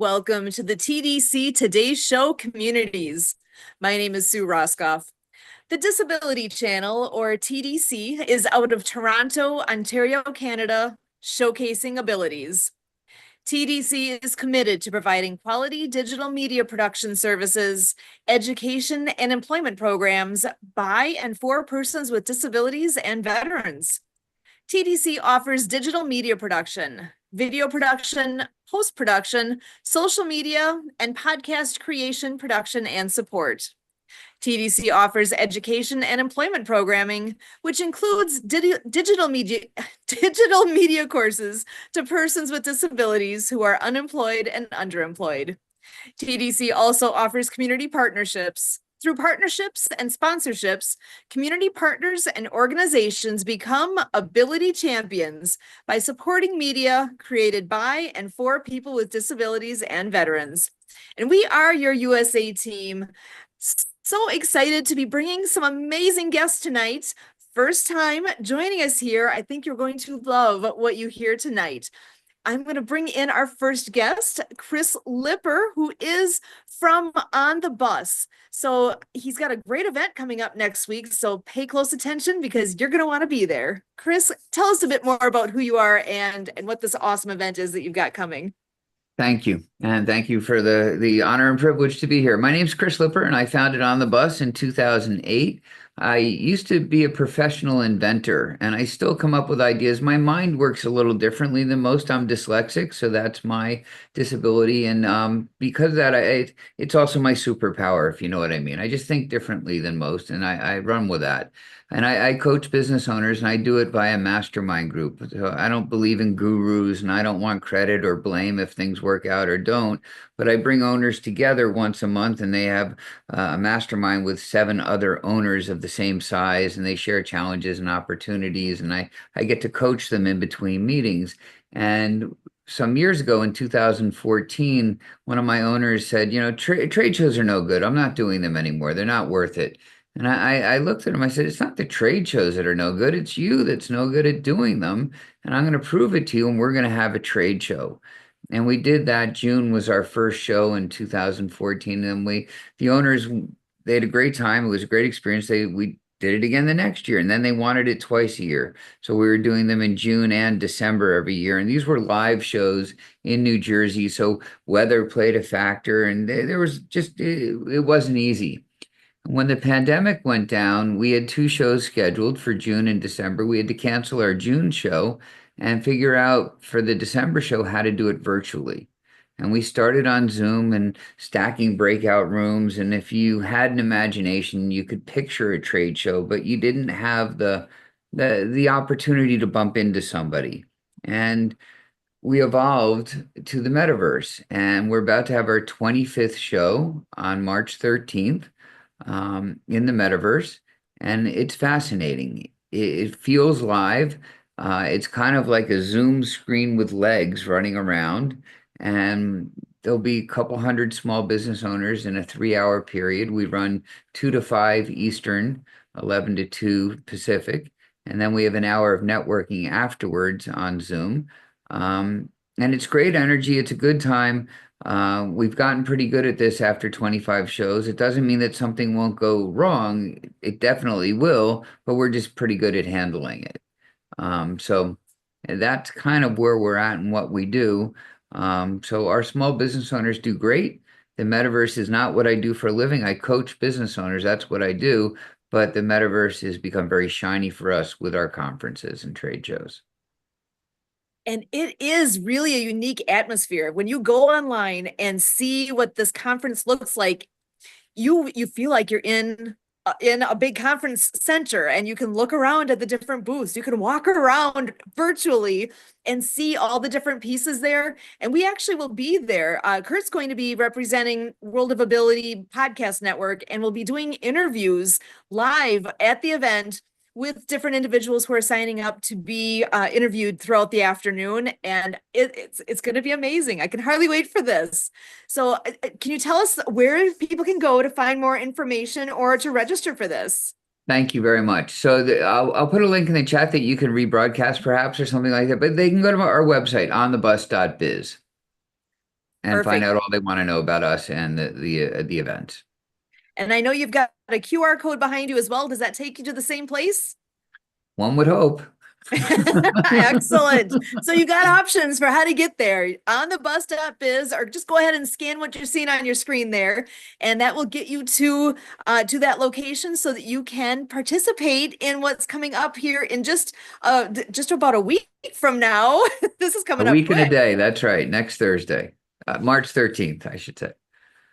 Welcome to the TDC Today's Show communities. My name is Sue Roskopf. The Disability Channel, or TDC, is out of Toronto, Ontario, Canada, showcasing abilities. TDC is committed to providing quality digital media production services, education, and employment programs by and for persons with disabilities and veterans. TDC offers digital media production, video production, post-production, social media, and podcast creation, production, and support. TDC offers education and employment programming, which includes digital media courses to persons with disabilities who are unemployed and underemployed. TDC also offers community partnerships. Through partnerships and sponsorships, community partners and organizations become ability champions by supporting media created by and for people with disabilities and veterans. And we are your USA team. So excited to be bringing some amazing guests tonight. First time joining us here. I think you're going to love what you hear tonight. I'm going to bring in our first guest, Chris Lipper, who is from On the Bus. So he's got a great event coming up next week. So pay close attention because you're going to want to be there. Chris, tell us a bit more about who you are and what this awesome event is that you've got coming. Thank you. And thank you for the honor and privilege to be here. My name's Chris Lipper, and I founded On the Bus in 2008. I used to be a professional inventor, and I still come up with ideas. My mind works a little differently than most. I'm dyslexic, so that's my disability. And because of that, it's also my superpower, if you know what I mean. I just think differently than most, and I run with that. And I coach business owners, and I do it by a mastermind group. So I don't believe in gurus, and I don't want credit or blame if things work out or don't. But I bring owners together once a month, and they have a mastermind with 7 other owners of the same size, and they share challenges and opportunities. And I get to coach them in between meetings. And some years ago in 2014, one of my owners said, trade shows are no good. I'm not doing them anymore. They're not worth it. And I looked at him, I said, it's not the trade shows that are no good. It's you that's no good at doing them. And I'm going to prove it to you. And we're going to have a trade show. And we did that. June was our first show in 2014. And the owners, they had a great time. It was a great experience. We did it again the next year. And then they wanted it twice a year. So we were doing them in June and December every year. And these were live shows in New Jersey. So weather played a factor. And there was just, it wasn't easy. When the pandemic went down, we had 2 shows scheduled for June and December. We had to cancel our June show and figure out for the December show how to do it virtually. And we started on Zoom and stacking breakout rooms. And if you had an imagination, you could picture a trade show, but you didn't have the opportunity to bump into somebody. And we evolved to the metaverse. And we're about to have our 25th show on March 13th. In the metaverse, and it's fascinating. It feels live. It's kind of like a Zoom screen with legs running around, and there'll be a couple hundred small business owners in a 3-hour period. We run 2 to 5 Eastern, 11 to 2 Pacific, and then we have an hour of networking afterwards on Zoom. And it's great energy. It's a good time. We've gotten pretty good at this after 25 shows. It doesn't mean that something won't go wrong. It definitely will, but we're just pretty good at handling it. So that's kind of where we're at and what we do. So our small business owners do great. The metaverse is not what I do for a living. I coach business owners. That's what I do. But the metaverse has become very shiny for us with our conferences and trade shows. And it is really a unique atmosphere. When you go online and see what this conference looks like, you feel like you're in a big conference center, and you can look around at the different booths. You can walk around virtually and see all the different pieces there. And we actually will be there. Kurt's going to be representing World of Ability Podcast Network, and we'll be doing interviews live at the event with different individuals who are signing up to be interviewed throughout the afternoon. And it's going to be amazing. I can hardly wait for this. So can you tell us where people can go to find more information or to register for this? Thank you very much. So I'll put a link in the chat that you can rebroadcast perhaps or something like that, but they can go to our website, onthebus.biz. and find Perfect. out all they want to know about us and the event. And I know you've got a QR code behind you as well. Does that take you to the same place? One would hope. Excellent. So you got options for how to get there on the bus.biz, or just go ahead and scan what you're seeing on your screen there, and that will get you to that location so that you can participate in what's coming up here in just about a week from now. This is A coming up week and a quick. day. That's right. Next Thursday, March 13th, I should say.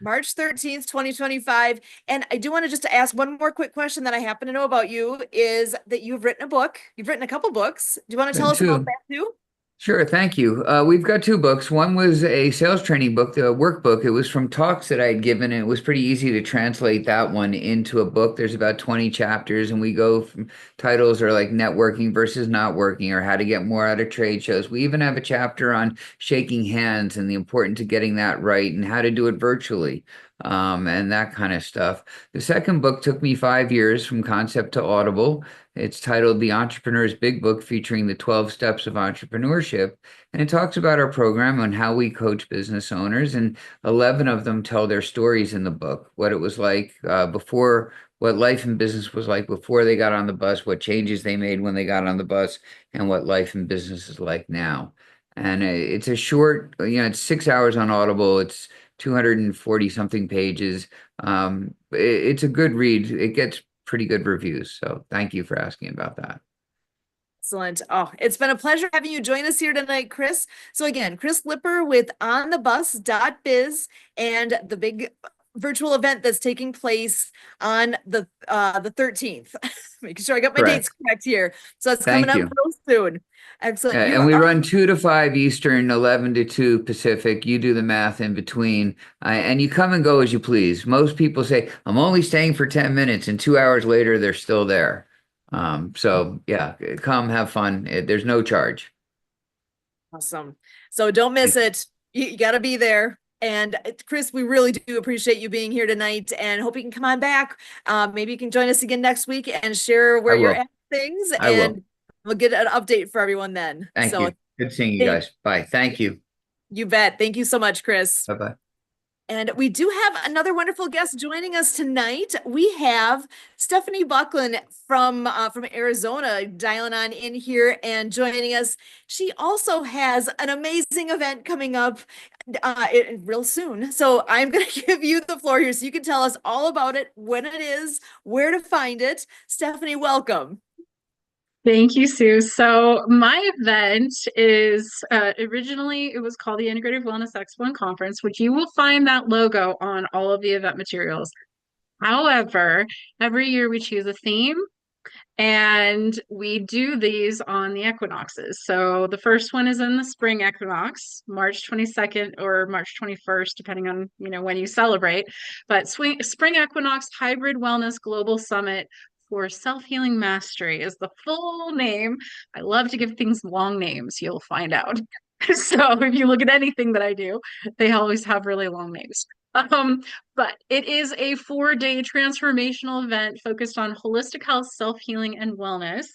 March 13th, 2025. And I do want to just ask one more quick question that I happen to know about you is that you've written a book. You've written a couple books. Do you want to tell us about Two. that too? Sure, thank you. We've got two books. One was a sales training book, the workbook. It was from talks that I had given, and it was pretty easy to translate that one into a book. There's about 20 chapters, and we go from titles are like networking versus not working, or how to get more out of trade shows. We even have a chapter on shaking hands and the importance of getting that right and how to do it virtually, and that kind of stuff. The second book took me 5 years from concept to Audible. It's titled The Entrepreneur's Big Book, featuring the 12 steps of entrepreneurship. And it talks about our program and how we coach business owners. And 11 of them tell their stories in the book, what it was like before, what life and business was like before they got on the bus, what changes they made when they got on the bus, and what life and business is like now. And it's a short, it's 6 hours on Audible. It's 240 something pages. It's a good read. It gets pretty good reviews. So thank you for asking about that. Excellent. Oh, it's been a pleasure having you join us here tonight, Chris. So again, Chris Lipper with onthebus.biz and the big virtual event that's taking place on the 13th. Making sure I got my dates Correct. correct here. So it's coming Thank up you. real soon. Excellent. You And we are run 2 to 5 Eastern, 11 to 2 Pacific. You do the math in between. And you come and go as you please. Most people say, I'm only staying for 10 minutes, and 2 hours later, they're still there. So yeah, come have fun. There's no charge. awesome. So don't miss it. You got to be there. And Chris, we really do appreciate you being here tonight, and hope you can come on back. Maybe you can join us again next week and share where I you're will. at with things, I will. and we'll get an update for everyone then. Thank So you. Good seeing you thank guys. Bye. Thank you. you bet. Thank you so much, Chris. Bye-bye. And we do have another wonderful guest joining us tonight. We have Stephanie Buckland from Arizona dialing on in here and joining us. She also has an amazing event coming up real soon. So I'm going to give you the floor here so you can tell us all about it, when it is, where to find it. Stephanie, welcome. Thank you, Sue. So my event is originally it was called the Integrative Wellness Expo and Conference, which you will find that logo on all of the event materials. However, every year we choose a theme and we do these on the equinoxes. So the first one is in the spring equinox, March 22nd or March 21st, depending on, when you celebrate. But spring equinox hybrid wellness global summit for self-healing mastery is the full name. I love to give things long names, you'll find out. So if you look at anything that I do, they always have really long names. But it is a 4-day transformational event focused on holistic health, self-healing, and wellness.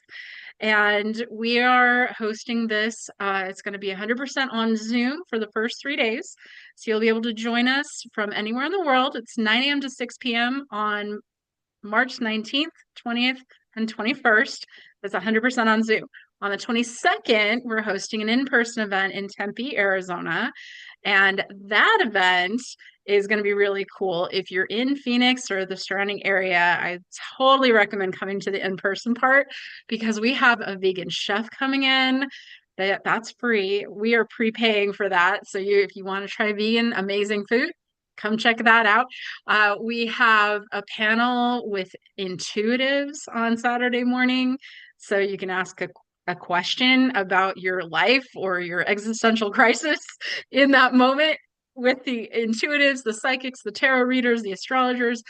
And we are hosting this. It's going to be 100% on Zoom for the first 3 days. So you'll be able to join us from anywhere in the world. It's 9 a.m. to 6 p.m. on March 19th, 20th, and 21st. That's 100% on Zoom. On the 22nd, we're hosting an in-person event in Tempe, Arizona. And that event is going to be really cool. If you're in Phoenix or the surrounding area, I totally recommend coming to the in-person part because we have a vegan chef coming in. That's free. We are prepaying for that. So if you want to try vegan, amazing food, come check that out. We have a panel with intuitives on Saturday morning. So you can ask a question about your life or your existential crisis in that moment with the intuitives, the psychics, the tarot readers, the astrologers,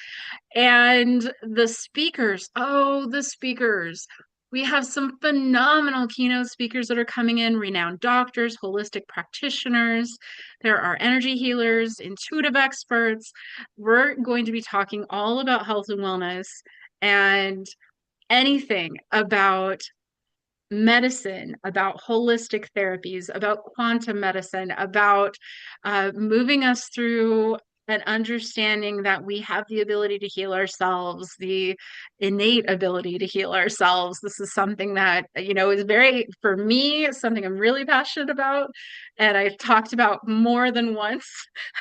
and the speakers. Oh, the speakers. We have some phenomenal keynote speakers that are coming in, renowned doctors, holistic practitioners. There are energy healers, intuitive experts. We're going to be talking all about health and wellness and anything about medicine, about holistic therapies, about quantum medicine, about moving us through an understanding that we have the ability to heal ourselves, the innate ability to heal ourselves. This is something that, is very, for me, something I'm really passionate about. And I've talked about more than once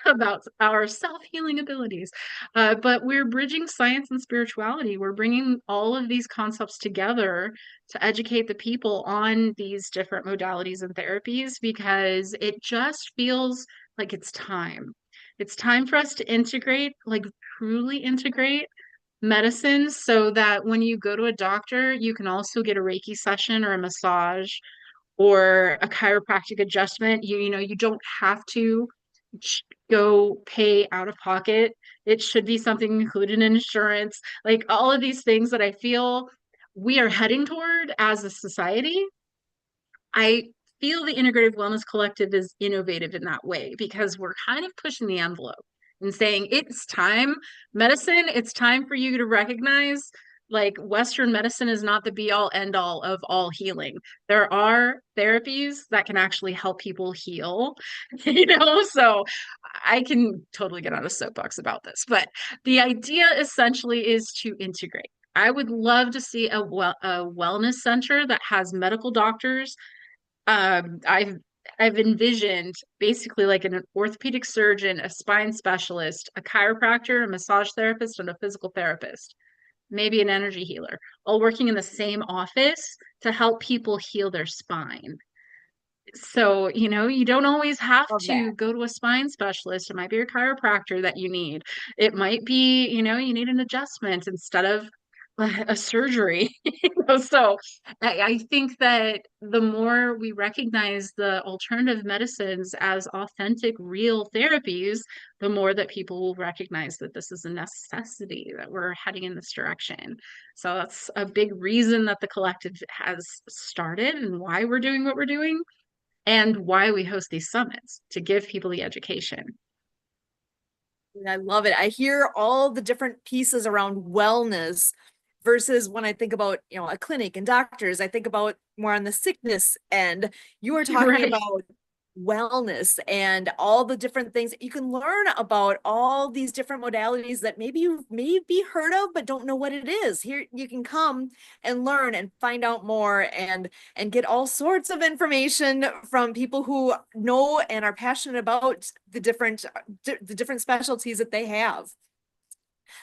about our self-healing abilities. But we're bridging science and spirituality. We're bringing all of these concepts together to educate the people on these different modalities and therapies, because it just feels like it's time. It's time for us to integrate, like truly integrate medicine, so that when you go to a doctor, you can also get a Reiki session or a massage or a chiropractic adjustment. You don't have to go pay out of pocket. It should be something included in insurance. Like all of these things that I feel we are heading toward as a society. I feel the Integrative Wellness Collective is innovative in that way, because we're kind of pushing the envelope and saying it's time, medicine, it's time for you to recognize, like, Western medicine is not the be all end all of all healing. There are therapies that can actually help people heal, so I can totally get on a soapbox about this, but the idea essentially is to integrate. I would love to see a wellness center that has medical doctors. I've envisioned basically like an orthopedic surgeon, a spine specialist, a chiropractor, a massage therapist, and a physical therapist, maybe an energy healer, all working in the same office to help people heal their spine. So, you don't always have Love to that. go to a spine specialist. It might be your chiropractor that you need. It might be, you need an adjustment instead of a surgery. So I think that the more we recognize the alternative medicines as authentic, real therapies, the more that people will recognize that this is a necessity, that we're heading in this direction. So that's a big reason that the collective has started, and why we're doing what we're doing, and why we host these summits, to give people the education. I love it. I hear all the different pieces around wellness versus when I think about, a clinic and doctors, I think about more on the sickness end. You are talking Right. about wellness and all the different things that you can learn about, all these different modalities that maybe you've maybe heard of but don't know what it is. Here you can come and learn and find out more and get all sorts of information from people who know and are passionate about the different specialties that they have.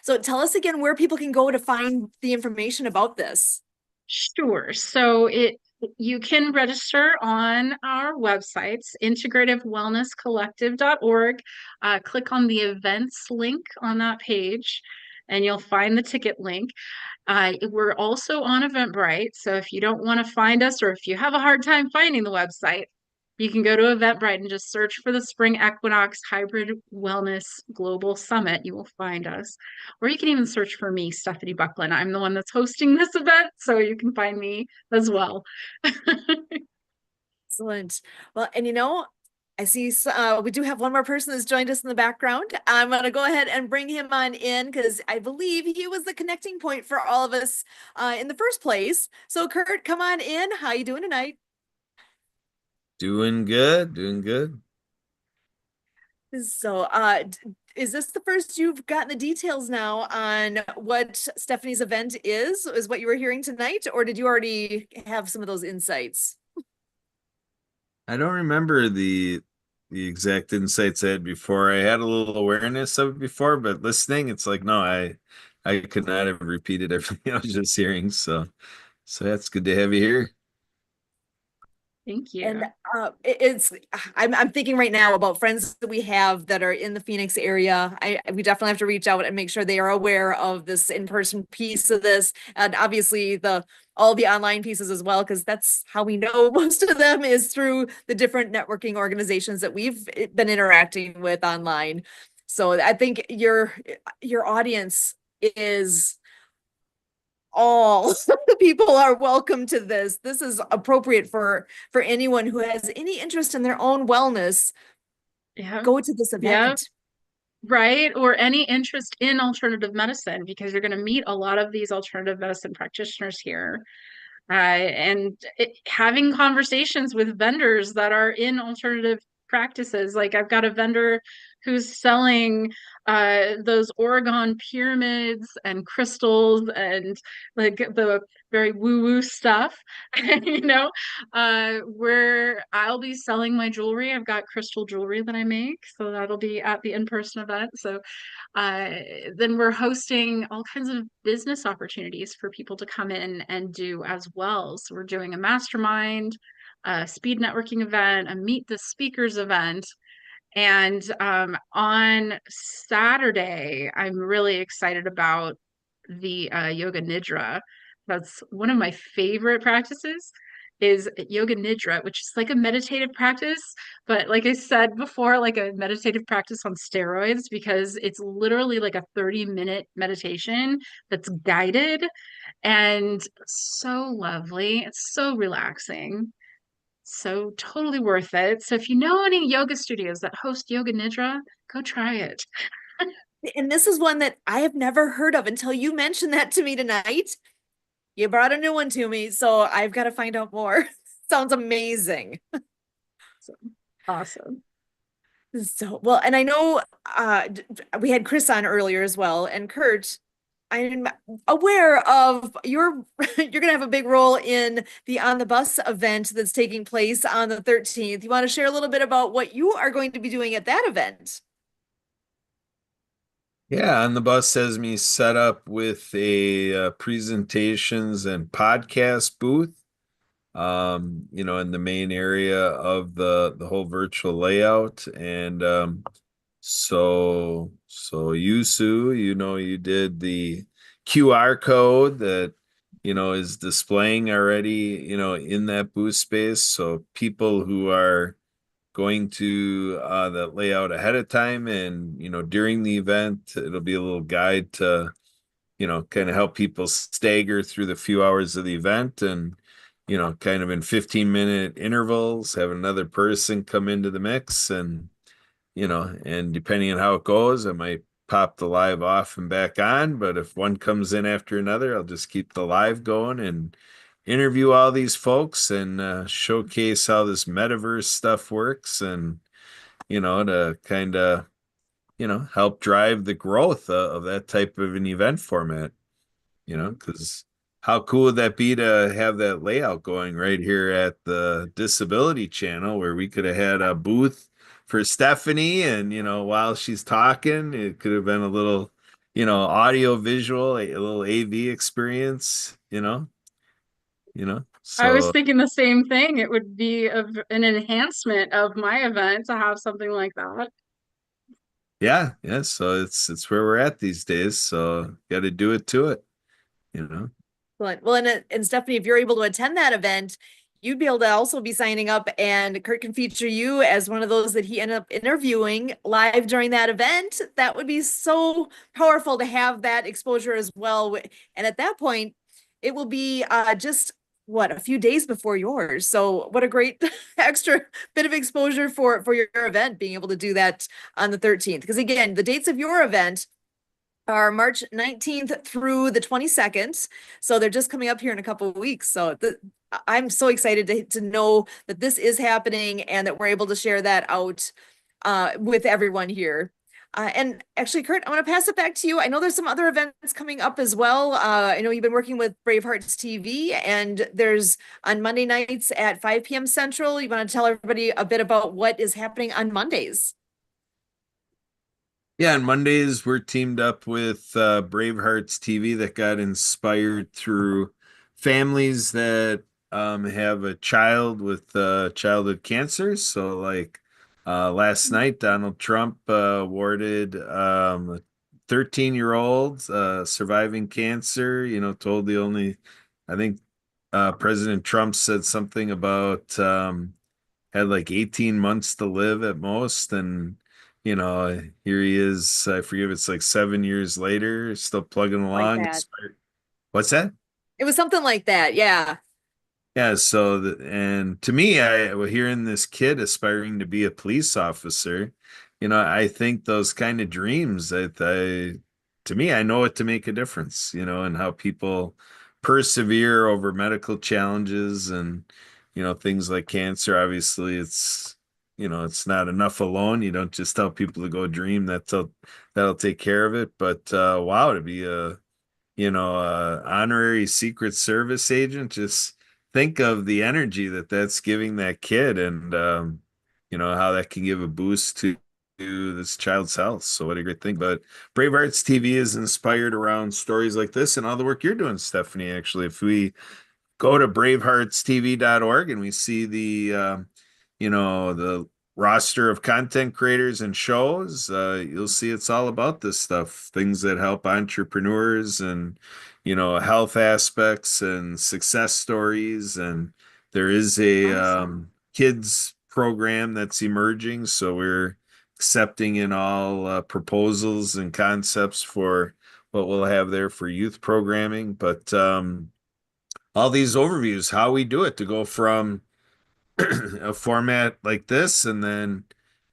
So tell us again where people can go to find the information about this. Sure. So you can register on our websites, integrativewellnesscollective.org. Click on the events link on that page, and you'll find the ticket link. We're also on Eventbrite, so if you don't want to find us, or if you have a hard time finding the website, you can go to Eventbrite and just search for the Spring Equinox Hybrid Wellness Global Summit. You will find us. Or you can even search for me, Stephanie Buckland. I'm the one that's hosting this event, so you can find me as well. Excellent. Well, and I see we do have one more person that's joined us in the background. I'm going to go ahead and bring him on in because I believe he was the connecting point for all of us in the first place. So Kurt, come on in. How you doing tonight? Doing good, doing good. So, is this the first you've gotten the details now on what Stephanie's event is what you were hearing tonight, or did you already have some of those insights? I don't remember the exact insights I had before. I had a little awareness of it before, but listening, it's like, no, I could not have repeated everything I was just hearing. So that's good to have you here. Thank you. And I'm thinking right now about friends that we have that are in the Phoenix area. We definitely have to reach out and make sure they are aware of this in-person piece of this, and obviously all the online pieces as well, because that's how we know most of them is through the different networking organizations that we've been interacting with online. So I think your audience is all people are welcome to this. This is appropriate for anyone who has any interest in their own wellness. Yeah. Go to this event. Yeah. Right. Or any interest in alternative medicine, because you're going to meet a lot of these alternative medicine practitioners here. Having conversations with vendors that are in alternative practices. Like I've got a vendor who's selling those Oregon pyramids and crystals and like the very woo-woo stuff, where I'll be selling my jewelry. I've got crystal jewelry that I make, so that'll be at the in-person event. So uh, then we're hosting all kinds of business opportunities for people to come in and do as well. So we're doing a mastermind, a speed networking event, a meet the speakers event. And on Saturday, I'm really excited about the yoga nidra. That's one of my favorite practices is yoga nidra, which is like a meditative practice, but like I said before, like a meditative practice on steroids, because it's literally like a 30-minute meditation that's guided and so lovely. It's so relaxing. So totally worth it. So if you know any yoga studios that host yoga nidra, go try it. And this is one that I have never heard of until you mentioned that to me tonight. You brought a new one to me, so I've got to find out more. Sounds amazing. So, awesome. So, well, and I know we had Chris on earlier as well, and Kurt, I'm aware of you're gonna have a big role in the On the Bus event that's taking place on the 13th. You want to share a little bit about what you are going to be doing at that event? Yeah, On the Bus has me set up with a presentations and podcast booth. In the main area of the whole virtual layout. And so you, Sue, you did the QR code that is displaying already, in that booth space. So people who are going to that layout ahead of time and during the event, it'll be a little guide to kind of help people stagger through the few hours of the event and, kind of in 15-minute intervals, have another person come into the mix and depending on how it goes, I might pop the live off and back on. But if one comes in after another, I'll just keep the live going and interview all these folks and showcase how this metaverse stuff works and, to kind of, help drive the growth of that type of an event format, because how cool would that be to have that layout going right here at the Disability Channel where we could have had a booth for Stephanie and, while she's talking, it could have been a little, audio visual, a little AV experience, I was so thinking the same thing. It would be an enhancement of my event to have something like that. yeah, so it's where we're at these days, so got to do it to it, Well, and Stephanie, if you're able to attend that event, you'd be able to also be signing up, and Kurt can feature you as one of those that he ended up interviewing live during that event. That would be so powerful to have that exposure as well. And at that point, it will be just what, a few days before yours. So what a great extra bit of exposure for your event, being able to do that on the 13th. Because again, the dates of your event are March 19th through the 22nd. So they're just coming up here in a couple of weeks. So I'm so excited to know that this is happening and that we're able to share that out with everyone here. And actually, Kurt, I want to pass it back to you. I know there's some other events coming up as well. I know you've been working with Brave Hearts TV, and there's on Monday nights at 5 p.m. Central. You want to tell everybody a bit about what is happening on Mondays? Yeah, on Mondays we're teamed up with Bravehearts TV that got inspired through families that have a child with childhood cancer. So like last night, Donald Trump awarded a 13-year-old surviving cancer, told the only, I think President Trump said something about had like 18 months to live at most. And, here he is. I forget if it's like 7 years later, still plugging Like along. that. What's that? It was something like that. Yeah. Yeah. So, and to me, hearing this kid aspiring to be a police officer, I think those kind of dreams to me, I know it to make a difference, and how people persevere over medical challenges and, things like cancer. Obviously, it's not enough alone. You don't just tell people to go dream. That'll take care of it. But wow, to be a honorary Secret Service agent, just think of the energy that's giving that kid, and how that can give a boost to this child's health. So what a great thing. But Brave Hearts TV is inspired around stories like this and all the work you're doing, Stephanie. Actually, if we go to braveheartstv.org and we see the roster of content creators and shows, you'll see it's all about this stuff, things that help entrepreneurs and, health aspects and success stories. And there is a kids program that's emerging. So we're accepting in all proposals and concepts for what we'll have there for youth programming. But all these overviews, how we do it to go from a format like this and then,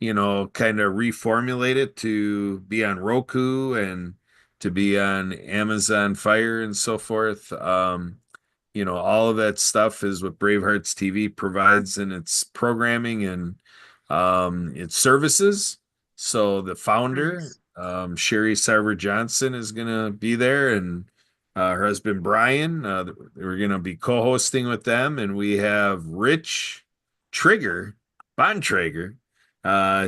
kind of reformulate it to be on Roku and to be on Amazon Fire and so forth. All of that stuff is what Brave Hearts TV provides in its programming and its services. So the founder, Sherry Sarver Johnson, is going to be there, and her husband Brian. We're going to be co-hosting with them, and we have Rich Bontrager.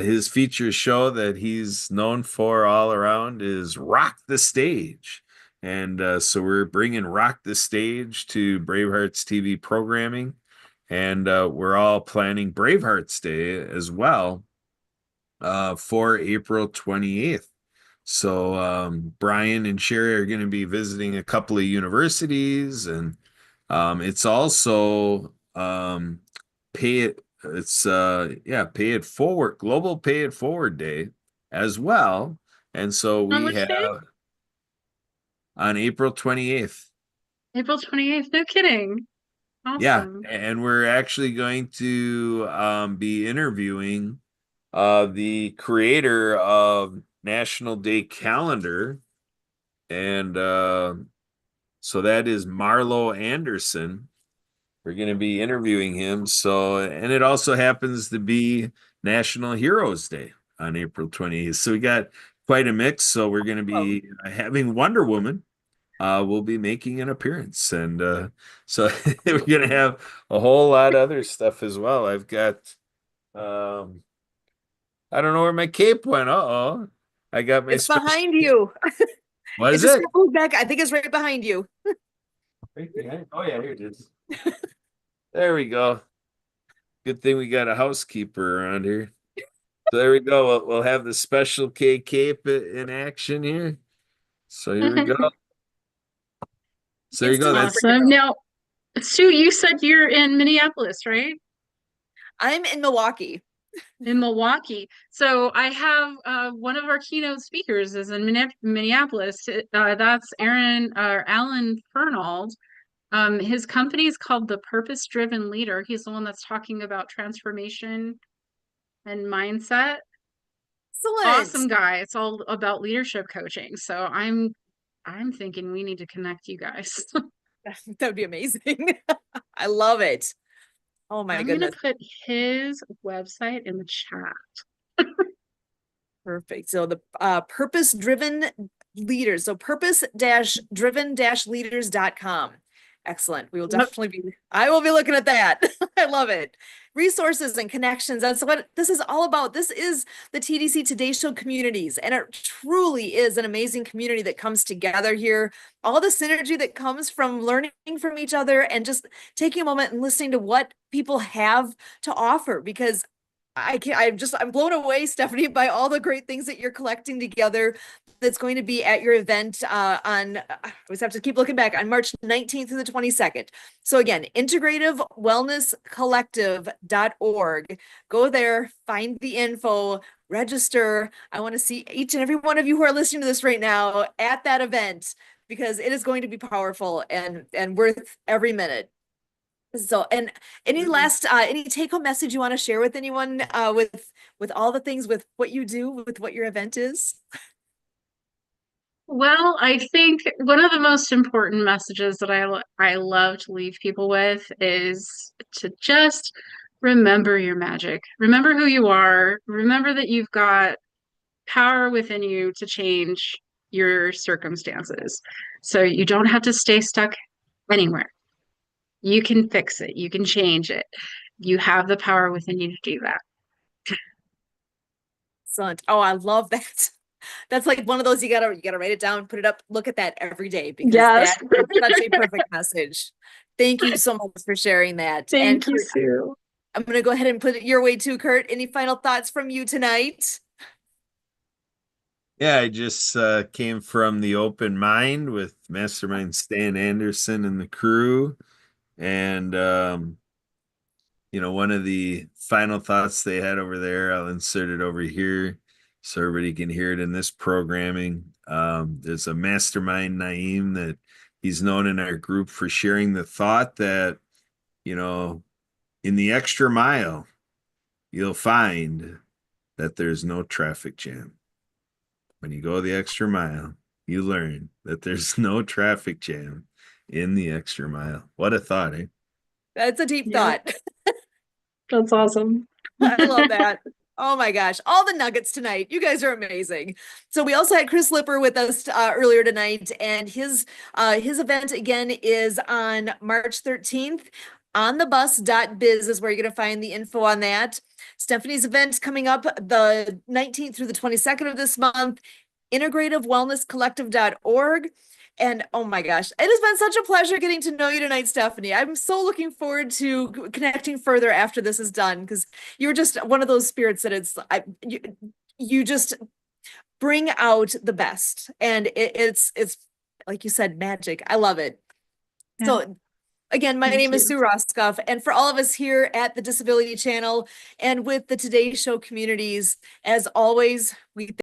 His feature show that he's known for all around is Rock the Stage. And so we're bringing Rock the Stage to Bravehearts TV programming. And we're all planning Bravehearts Day as well for April 28th. So Brian and Sherry are going to be visiting a couple of universities, and it's also pay it forward, Global Pay It Forward Day as well. And so On we which day? have on April 28th. April 28th. No kidding. Yeah, Awesome. and we're actually going to be interviewing the creator of National Day Calendar, and so that is Marlo Anderson. We're going to be interviewing him. So, and it also happens to be National Heroes Day on April 28th. So we got quite a mix. So we're going to be having Wonder Woman. Will be making an appearance, and so we're going to have a whole lot of other stuff as well. I've got, I don't know where my cape went. Uh-oh. I got my It's behind you. What is It just it? moved back. I think it's right behind you. Right behind? Oh yeah, here it is. There we go. Good thing we got a housekeeper around here. So there we go. We'll have the Special K cape in action here. So here we go. So there you It's go. That's Awesome. Now, Sue, you said you're in Minneapolis, right? I'm in Milwaukee. In Milwaukee. So I have one of our keynote speakers is in Minneapolis. That's Alan Fernald. His company is called The Purpose Driven Leader. He's the one that's talking about transformation and mindset. Excellent. Awesome guy. It's all about leadership coaching. So I'm thinking we need to connect you guys. That would be amazing. I love it. Oh my I'm goodness. gonna put his website in the chat. Perfect. So the purpose-driven leaders. So purpose-driven-leaders.com. Excellent. We will definitely be, I will be looking at that. I love it. Resources and connections. That's what this is all about. This is the TDC Today Show communities, and it truly is an amazing community that comes together here. All the synergy that comes from learning from each other and just taking a moment and listening to what people have to offer, because I'm blown away, Stephanie, by all the great things that you're collecting together. That's going to be at your event I always have to keep looking back, on March 19th through the 22nd. So again, integrativewellnesscollective.org. Go there, find the info, register. I want to see each and every one of you who are listening to this right now at that event, because it is going to be powerful and worth every minute. So, and any last any take-home message you want to share with anyone with all the things, with what you do, with what your event is? Well, I think one of the most important messages that I love to leave people with is to just remember your magic. Remember who you are. Remember that you've got power within you to change your circumstances. So you don't have to stay stuck anywhere. You can fix it. You can change it. You have the power within you to do that. Excellent. Oh, I love that. That's like one of those you gotta write it down, put it up, look at that every day because Yes. that is such a perfect message. Thank you so much for sharing that. And Thank you, Kurt, Sue. I'm gonna go ahead and put it your way too, Kurt. Any final thoughts from you tonight? Yeah, I just came from the open mind with Mastermind Stan Anderson and the crew. And one of the final thoughts they had over there, I'll insert it over here so everybody can hear it in this programming. There's a mastermind, Naeem, that he's known in our group for sharing the thought that, in the extra mile, you'll find that there's no traffic jam. When you go the extra mile, you learn that there's no traffic jam in the extra mile. What a thought, eh? That's a deep Yeah. thought. That's awesome. I love that. Oh my gosh, all the nuggets tonight. You guys are amazing. So we also had Chris Lipper with us earlier tonight, and his event again is on March 13th. onthebus.biz is where you're going to find the info on that. Stephanie's event coming up the 19th through the 22nd of this month, integrativewellnesscollective.org. And oh my gosh, it has been such a pleasure getting to know you tonight, Stephanie. I'm so looking forward to connecting further after this is done because you're just one of those spirits that you just bring out the best, and it's like you said, magic. I love it. Yeah. So again, my Thank name is you. Sue Roskopf, and for all of us here at the Disability Channel and with the Today Show communities, as always, we